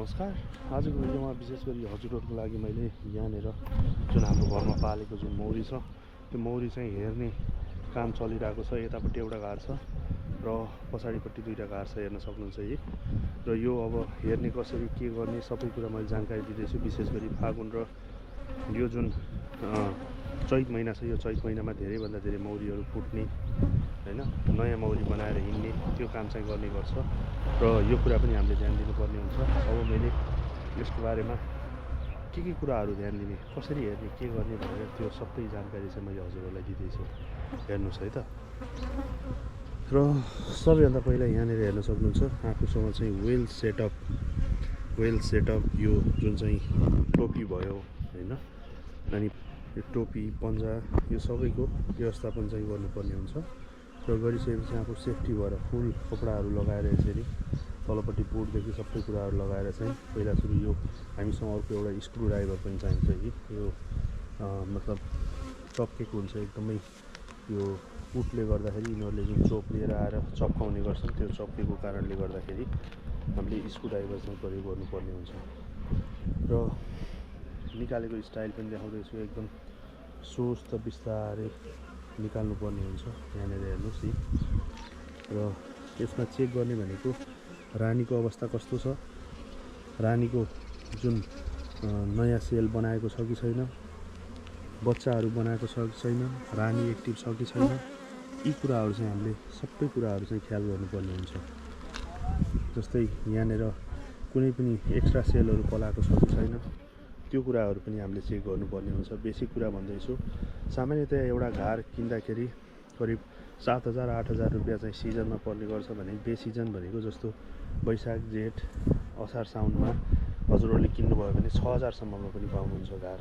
नमस्कार। आजको भिडियोमा विशेष गरी हजुरहरूको लागि मैले यहाँनिर जुन हाम्रो घरमा पालेको जुन मौरी छ त्यो मौरी चाहिँ हेर्ने काम चलिरहेको छ। यतापट्टि एउटा घर छ र पछाडिपट्टि दुईटा घर छ, हेर्न सक्नुहुन्छ यी। र यो अब हेर्ने कसरी के गर्ने सबै कुरा मैले जानकारी दिँदैछु। विशेष गरी फागुन र यो जुन चैत महिना छ, यो चैत महिनामा धेरैभन्दा धेरै मौरीहरू फुट्ने हैन, नयाँ मौरी बनाएर हिँड्ने त्यो काम चाहिँ गर्ने गर्छ र यो कुरा पनि हामीले ध्यान दिनुपर्ने हुन्छ। अब मैले यसको बारेमा के कुराहरू ध्यान दिने, कसरी हेर्ने, के गर्ने भनेर त्यो सबै जानकारी चाहिँ मैले हजुरहरूलाई दिँदैछु। हेर्नुहोस् है त। र सबैभन्दा पहिला यहाँनिर हेर्न सक्नुहुन्छ आफूसँग चाहिँ वेल सेटअप यो जुन चाहिँ टोपी भयो हैन, अनि यो टोपी पन्जा यो सबैको व्यवस्थापन चाहिँ गर्नुपर्ने हुन्छ। र गरिसकेपछि आफू सेफ्टी भएर फुल कपडाहरू लगाएर यसरी तलपट्टि बुटदेखि सबै कुराहरू लगाएर चाहिँ पहिला सुरु यो हामीसँग अर्को एउटा स्क्रु ड्राइभर पनि चाहिन्छ कि यो मतलब चप्केको हुन्छ एकदमै। यो पुटले गर्दाखेरि यिनीहरूले जुन चोप लिएर आएर चप्काउने गर्छन्, त्यो चप्केको कारणले गर्दाखेरि हामीले स्क्रु ड्राइभर चाहिँ प्रयोग गर्नुपर्ने हुन्छ। र निकालेको स्टाइल पनि देखाउँदैछु, एकदम सुस्त बिस्तारै निकाल्नुपर्ने हुन्छ। यहाँनिर हेर्नुहोस् है। र यसमा चेक गर्ने भनेको रानीको अवस्था कस्तो छ, रानीको जुन नयाँ सेल बनाएको छ कि छैन, बच्चाहरू बनाएको छ कि छैन, रानी एक्टिभ छ कि छैन, यी कुराहरू चाहिँ हामीले सबै कुराहरू चाहिँ ख्याल गर्नुपर्ने हुन्छ। जस्तै यहाँनिर कुनै पनि एक्स्ट्रा सेलहरू पलाएको छ कि छैन, त्यो कुराहरू पनि हामीले चेक गर्नुपर्ने हुन्छ। बेसिक कुरा भन्दैछु, सामान्यतया एउटा घर किन्दाखेरि करिब 7,000-8,000 रुपियाँ चाहिँ सिजनमा पर्ने गर्छ भने बेसिजन भनेको जस्तो वैशाख जेठ असार साउनमा हजुरहरूले किन्नुभयो भने 6,000 सम्ममा पनि पाउनुहुन्छ घर।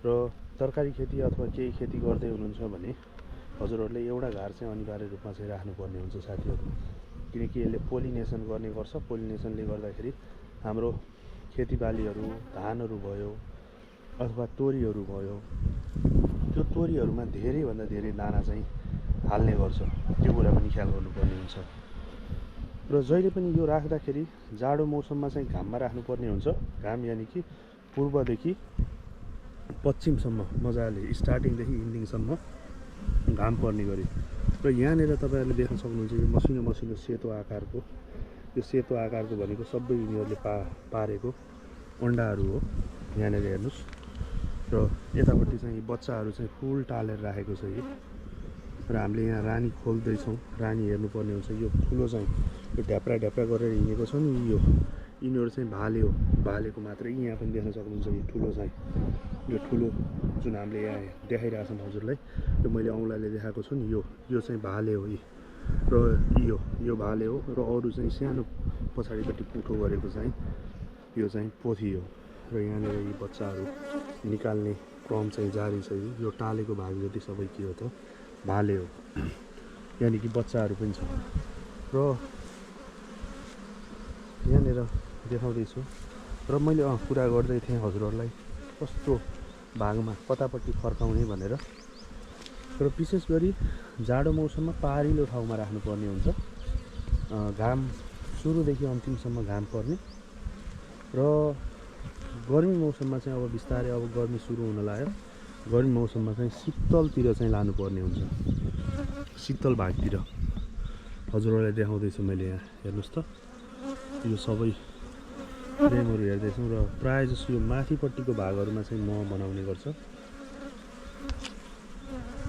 र तरकारी खेती अथवा केही खेती गर्दै हुनुहुन्छ भने हजुरहरूले एउटा घर चाहिँ अनिवार्य रूपमा चाहिँ राख्नुपर्ने हुन्छ साथीहरू, किनकि यसले पोलिनेसन गर्ने गर्छ। पोलिनेसनले गर्दाखेरि हाम्रो खेतीबालीहरू, धानहरू भयो अथवा तोरीहरू भयो, त्यो तोरीहरूमा धेरैभन्दा धेरै दाना चाहिँ हाल्ने गर्छ, त्यो कुरा पनि ख्याल गर्नुपर्ने हुन्छ। र जहिले पनि यो राख्दाखेरि जाडो मौसममा चाहिँ घाममा राख्नुपर्ने हुन्छ। घाम यानि कि पूर्वदेखि पश्चिमसम्म मजाले स्टार्टिङदेखि इन्डिङसम्म घाम पर्ने गरी। र यहाँनिर तपाईँहरूले देख्न सक्नुहुन्छ यो मसिनो मसिनो सेतो आकारको, यो सेतो आकारको भनेको सबै यिनीहरूले पारेको अन्डाहरू हो। यहाँनिर हेर्नुहोस्। र यतापट्टि चाहिँ बच्चाहरू चाहिँ फुल टालेर राखेको छ यी। र हामीले यहाँ रानी खोल्दैछौँ, रानी हेर्नुपर्ने हुन्छ। यो ठुलो चाहिँ यो ढ्याप्रा गरेर हिँडेको छ नि, यो यिनीहरू चाहिँ भाले हो, भालेको मात्रै। यहाँ पनि देख्न सक्नुहुन्छ यो ठुलो चाहिँ, यो ठुलो जुन हामीले यहाँ देखाइरहेको छौँ हजुरलाई, यो मैले औँलाले देखाएको छु नि, यो चाहिँ भाले हो यी। र यो भाले हो। र अरू चाहिँ सानो पछाडिपट्टि पुठो गरेको चाहिँ यो चाहिँ पोथी हो। र यहाँनिर यी बच्चाहरू निकाल्ने क्रम चाहिँ जारी छ। यो टालेको भाग जति सबै के हो त भाले हो, यानि कि बच्चाहरू पनि छ। र यहाँनिर देखाउँदैछु। र मैले कुरा गर्दै थिएँ हजुरहरूलाई कस्तो भागमा कतापट्टि फर्काउने भनेर। र विशेष गरी जाडो मौसममा पारिलो ठाउँमा राख्नुपर्ने हुन्छ। घाम सुरुदेखि अन्तिमसम्म घाम पर्ने। र गर्मी मौसममा चाहिँ अब बिस्तारै अब गर्मी सुरु हुन लाग्यो, गर्मी मौसममा चाहिँ शीतलतिर चाहिँ लानुपर्ने हुन्छ, शीतल भागतिर। हजुरहरूलाई देखाउँदैछु मैले यहाँ हेर्नुहोस् त। यो सबै फ्रेमहरू हेर्दैछौँ र प्रायः जसो यो माथिपट्टिको भागहरूमा चाहिँ मह बनाउने गर्छ।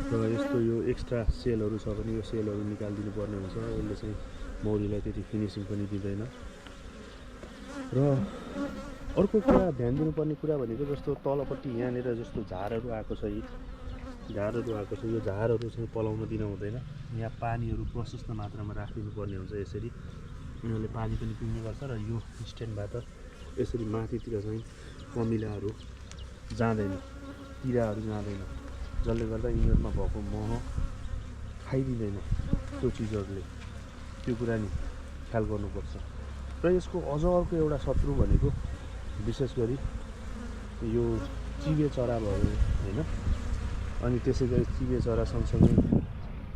र यस्तो यो एक्स्ट्रा सेलहरू छ भने यो सेलहरू निकालिदिनु पर्ने हुन्छ। यसले चाहिँ मौरीलाई त्यति फिनिसिङ पनि दिँदैन। र अर्को कुरा ध्यान दिनुपर्ने कुरा भनेको जस्तो तलपट्टि यहाँनिर जस्तो झारहरू आएको छ, यी झारहरू आएको छ, यो झारहरू चाहिँ पलाउन दिन हुँदैन। यहाँ पानीहरू प्रशस्त मात्रामा राखिदिनु पर्ने हुन्छ। यसरी यिनीहरूले पानी पनि पिउने गर्छ। र यो स्ट्यान्डबाट यसरी माथितिर चाहिँ कमिलाहरू जाँदैन, किराहरू जाँदैन, जसले गर्दा यिनीहरूमा भएको मह खाइदिँदैन त्यो चिजहरूले। त्यो कुरा नि ख्याल गर्नुपर्छ। र यसको अझ अर्को एउटा शत्रु भनेको विशेष गरी यो चिबे चरा भयो होइन, अनि त्यसै गरी चिबे चरा सँगसँगै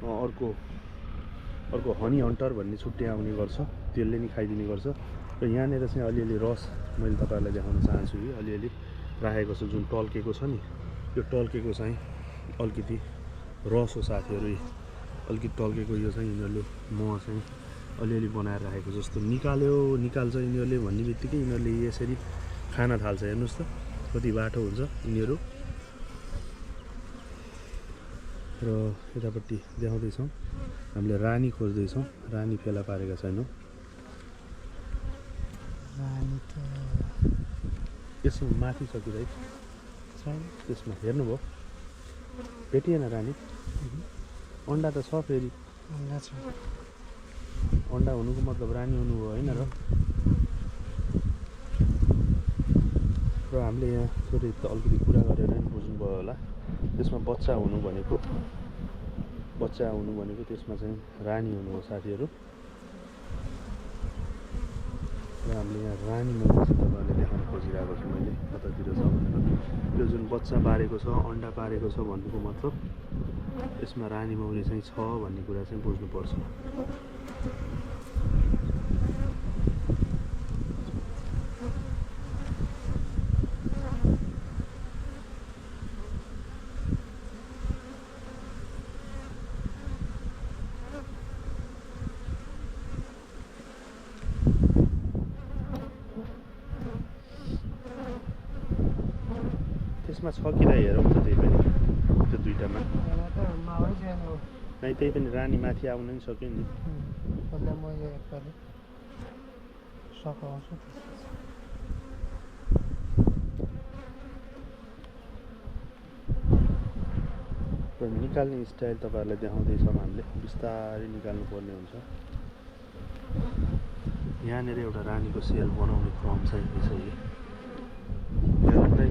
अर्को हनी हन्टर भन्ने छुट्टै आउने गर्छ, त्यसले नि खाइदिने गर्छ। र र यहाँनिर चाहिँ अलिअलि रस मैले तपाईँहरूलाई देखाउन चाहन्छु कि अलिअलि राखेको छु जुन टल्केको छ नि यो टल्केको चाहिँ अलिकति रस हो साथीहरू अलिकति टल्केको यो चाहिँ यिनीहरूले म चाहिँ अलिअलि बनाएर राखेको जस्तो निकाल्छ यिनीहरूले भन्ने बित्तिकै यिनीहरूले यसरी खान थाल्छ हेर्नुहोस् त कति बाठो हुन्छ यिनीहरू र यतापट्टि देखाउँदैछौँ हामीले रानी खोज्दैछौँ रानी फेला पारेका छैनौँ यसमा माथि छ कि है त्यसमा हेर्नुभयो भेटिएन रानी अन्डा त छ फेरि अन्डा हुनुको मतलब रानी हुनु हो होइन र हामीले यहाँ थोरै त अलिकति कुरा गरेर नि बुझ्नुभयो होला त्यसमा बच्चा हुनु भनेको त्यसमा चाहिँ रानी हुनु हो साथीहरू र हामीले यहाँ रानी मौरी चाहिँ तपाईँहरूले देखाउन खोजिरहेको छु मैले कतातिर छ भनेर यो जुन बच्चा पारेको छ अन्डा पारेको छ भन्नुको मतलब यसमा रानी मौरी चाहिँ छ भन्ने कुरा चाहिँ बुझ्नुपर्छ त्यसमा छ कि हेरौँ त त्यही पनि त्यो दुईटामा नै त्यही पनि रानी माथि आउन नि सक्यो नि निकाल्ने स्टाइल तपाईँहरूलाई देखाउँदैछौँ हामीले बिस्तारै निकाल्नु पर्ने हुन्छ यहाँनिर एउटा रानीको सेल बनाउने क्रम चाहिँ यसरी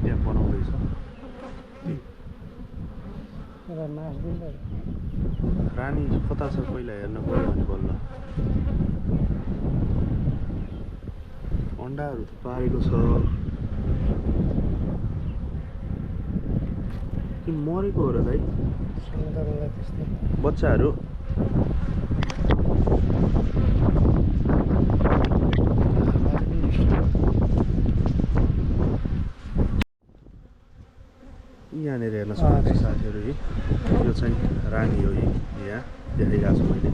त्यहाँ बनाउँदैछ रानी कता छ पहिला हेर्न पऱ्यो भने बल्ल अन्डाहरू त पारेको छ कि मरेको हो र दाइ बच्चाहरू यहाँनिर हेर्न सक्नुहुन्छ साथीहरू यो चाहिँ रानी हो यहाँ देखाइरहेको छु मैले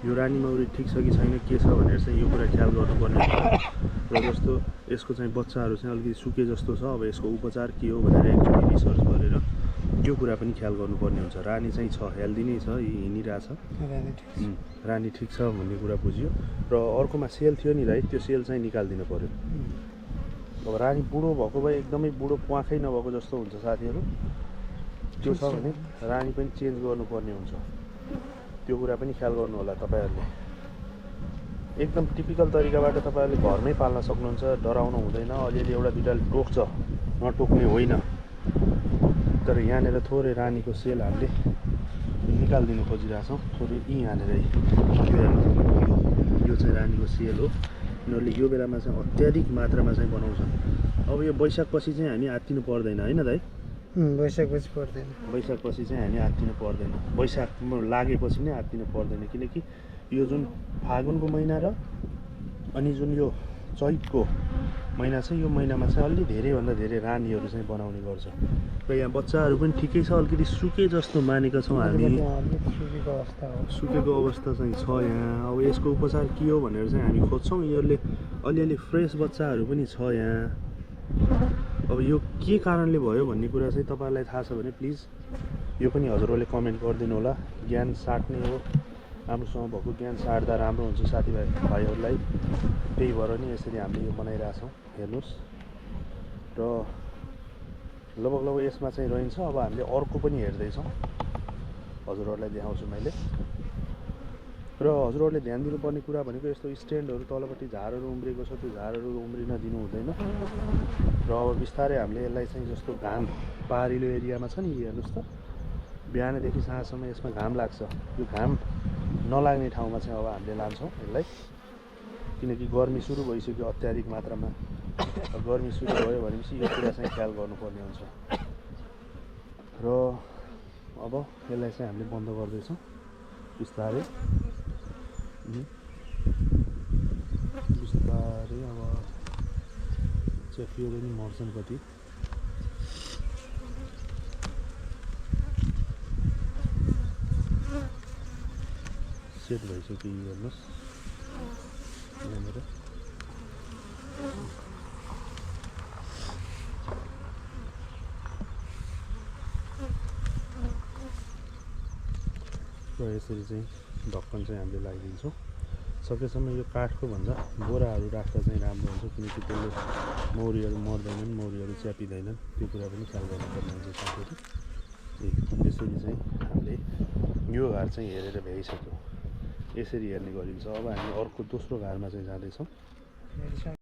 यो रानी मौरी ठिक छ कि छैन के छ भनेर चाहिँ यो कुरा ख्याल गर्नुपर्ने हुन्छ र जस्तो यसको चाहिँ बच्चाहरू चाहिँ अलिकति सुके जस्तो छ अब यसको उपचार के हो भनेर एकचोटि रिसर्च गरेर त्यो कुरा पनि ख्याल गर्नुपर्ने हुन्छ रानी चाहिँ छ हेल्दी नै छ हिँडिरहेछ रानी ठिक छ भन्ने कुरा बुझ्यो र अर्कोमा सेल थियो नि राइट त्यो सेल चाहिँ निकालिदिनु पर्यो अब रानी बुढो भएको भए एकदमै बुढो प्वाखै नभएको जस्तो हुन्छ साथीहरू त्यो छ भने रानी पनि चेन्ज गर्नुपर्ने हुन्छ त्यो कुरा पनि ख्याल गर्नु होला तपाईँहरूले एकदम टिपिकल तरिकाबाट तपाईँहरूले घरमै पाल्न सक्नुहुन्छ डराउनु हुँदैन अलिअलि एउटा दुईटा टोक्छ नटोक्ने होइन तर यहाँनिर थोरै रानीको सेल हामीले निकालिदिनु खोजिरहेछौँ थोरै यहाँनिर यो चाहिँ रानीको सेल हो यिनीहरूले यो बेलामा चाहिँ अत्याधिक मात्रामा चाहिँ बनाउँछन् अब यो वैशाखपछि चाहिँ हामी आत्तिनु पर्दैन होइन दाइ वैशाखपछि पर्दैन वैशाखपछि चाहिँ हामी आत्तिनु पर्दैन वैशाख लागेपछि नै आत्तिनु पर्दैन किनकि यो जुन फागुनको महिना र अनि जुन यो चैतको महिना छ यो महिनामा चाहिँ अलि धेरैभन्दा धेरै रानीहरू चाहिँ बनाउने गर्छ र यहाँ बच्चाहरू पनि ठिकै छ अलिकति सुके जस्तो मानेका छौँ हामी सुकेको अवस्था चाहिँ छ यहाँ अब यसको उपचार के हो भनेर चाहिँ हामी खोज्छौँ यिनीहरूले अलिअलि फ्रेस बच्चाहरू पनि छ यहाँ अब यो के कारणले भयो भन्ने कुरा चाहिँ तपाईँलाई थाहा छ भने प्लिज यो पनि हजुरहरूले कमेन्ट गरिदिनु होला ज्ञान साट्ने हो राम्रोसँग भएको ज्ञान साट्दा राम्रो हुन्छ साथीभाइहरूलाई त्यही भएर नि यसरी हामीले यो बनाइरहेछौँ हेर्नुहोस् र लगभग यसमा चाहिँ रहन्छ अब हामीले अर्को पनि हेर्दैछौँ हजुरहरूलाई देखाउँछु मैले र हजुरहरूले ध्यान दिनुपर्ने कुरा भनेको यस्तो स्ट्यान्डहरू तलपट्टि झारहरू उम्रेको छ त्यो झारहरू उम्रिन दिनु हुँदैन र अब बिस्तारै हामीले यसलाई चाहिँ जस्तो घाम पहाडिलो एरियामा छ नि हेर्नुहोस् त बिहानदेखि साँझसम्म यसमा घाम लाग्छ यो घाम नलाग्ने ठाउँमा चाहिँ अब हामीले लान्छौँ यसलाई किनकि गर्मी सुरु भइसक्यो अत्याधिक मात्रामा गर्मी सुरु भयो भनेपछि यो कुरा चाहिँ ख्याल गर्नुपर्ने हुन्छ र अब यसलाई चाहिँ हामीले बन्द गर्दैछौँ बिस्तारै बिस्तारै चाहिँ अब च्यापिएर नि मर्छन् कति। सेट भइसक्यो हेर्नुहोस् यहाँनिर। र यसरी चाहिँ ढक्कन चाहिँ हामीले लगाइदिन्छौँ। सकेसम्म यो काठको भन्दा बोराहरू राख्दा चाहिँ राम्रो हुन्छ, किनकि त्यसले मौरीहरू मर्दैनन्, मौरीहरू च्यापिँदैनन्, त्यो कुरा पनि ख्याल गर्नुपर्ने हुन्छ साथीहरू। यसरी चाहिँ हामीले यो घार चाहिँ हेरेर भ्याइसक्यौँ। यसरी हेर्ने गरिन्छ। अब हामी अर्को दोस्रो घारमा चाहिँ जाँदैछौँ।